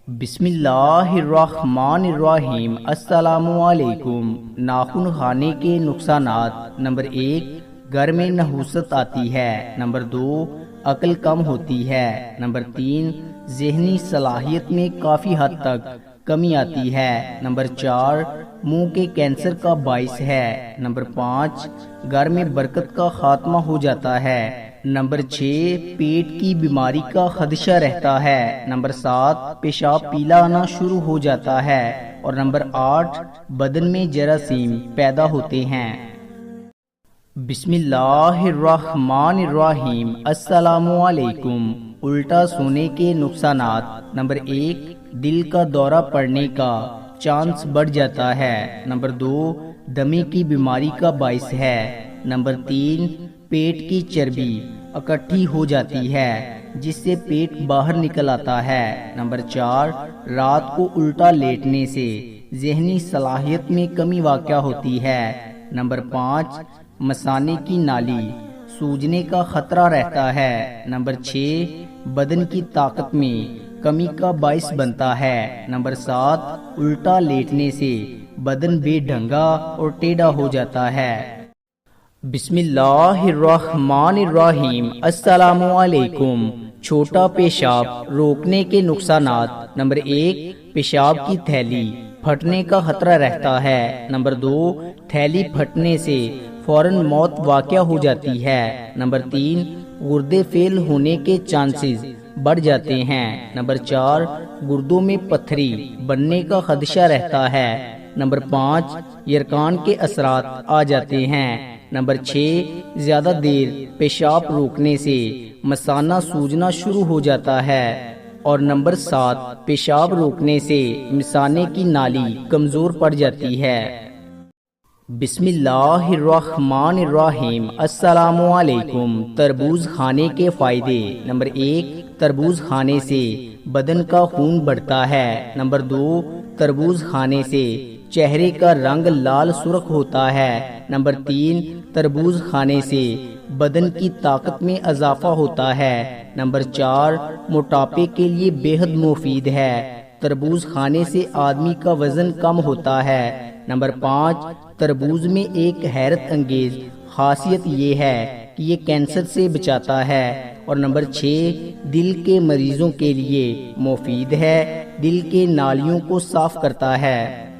بسم اللہ الرحمن الرحیم۔ السلام علیکم۔ ناخن کھانے کے نقصانات: نمبر 1، گھر میں نحوست آتی ہے۔ نمبر 2، عقل کم ہوتی ہے۔ نمبر 3، ذہنی صلاحیت میں کافی حد تک کمی آتی ہے۔ نمبر 4، منہ کے کینسر کا باعث ہے۔ نمبر 5، گھر میں برکت کا خاتمہ ہو جاتا ہے۔ نمبر 6، پیٹ کی بیماری کا خدشہ رہتا ہے۔ نمبر 7، پیشاب پیلا آنا شروع ہو جاتا ہے۔ اور نمبر 8، بدن میں جراثیم پیدا ہوتے ہیں۔ بسم اللہ الرحمن الرحیم۔ السلام علیکم۔ الٹا سونے کے نقصانات: نمبر 1، دل کا دورہ پڑنے کا چانس بڑھ جاتا ہے۔ نمبر 2، دمے کی بیماری کا باعث ہے۔ نمبر 3، پیٹ کی چربی اکٹھی ہو جاتی ہے جس سے پیٹ باہر نکل آتا ہے۔ نمبر 4، رات کو الٹا لیٹنے سے ذہنی صلاحیت میں کمی واقع ہوتی ہے۔ نمبر 5، مثانے کی نالی سوجنے کا خطرہ رہتا ہے۔ نمبر 6، بدن کی طاقت میں کمی کا باعث بنتا ہے۔ نمبر 7، الٹا لیٹنے سے بدن بے ڈھنگا اور ٹیڑھا ہو جاتا ہے۔ بسم اللہ الرحمن الرحیم۔ السلام علیکم۔ چھوٹا پیشاب روکنے کے نقصانات: نمبر 1، پیشاب کی تھیلی پھٹنے کا خطرہ رہتا ہے۔ نمبر 2، تھیلی پھٹنے سے فوراً موت واقع ہو جاتی ہے۔ نمبر 3، گردے فیل ہونے کے چانسز بڑھ جاتے ہیں۔ نمبر 4، گردوں میں پتھری بننے کا خدشہ رہتا ہے۔ نمبر 5، یرقان کے اثرات آ جاتے ہیں۔ نمبر 6، زیادہ دیر پیشاب روکنے سے مثانہ سوجنا شروع ہو جاتا ہے۔ اور نمبر 7، پیشاب روکنے سے مثانے کی نالی کمزور پڑ جاتی ہے۔ بسم اللہ الرحمن الرحیم۔ السلام علیکم۔ تربوز کھانے کے فائدے: نمبر 1، تربوز کھانے سے بدن کا خون بڑھتا ہے۔ نمبر 2، تربوز کھانے سے چہرے کا رنگ لال سرخ ہوتا ہے۔ نمبر 3، تربوز کھانے سے بدن کی طاقت میں اضافہ ہوتا ہے۔ نمبر 4، موٹاپے کے لیے بے حد مفید ہے۔ تربوز کھانے سے آدمی کا وزن کم ہوتا ہے۔ نمبر 5، تربوز میں ایک حیرت انگیز خاصیت یہ ہے کہ یہ کینسر سے بچاتا ہے۔ اور نمبر 6، دل کے مریضوں کے لیے مفید ہے، دل کے نالیوں کو صاف کرتا ہے۔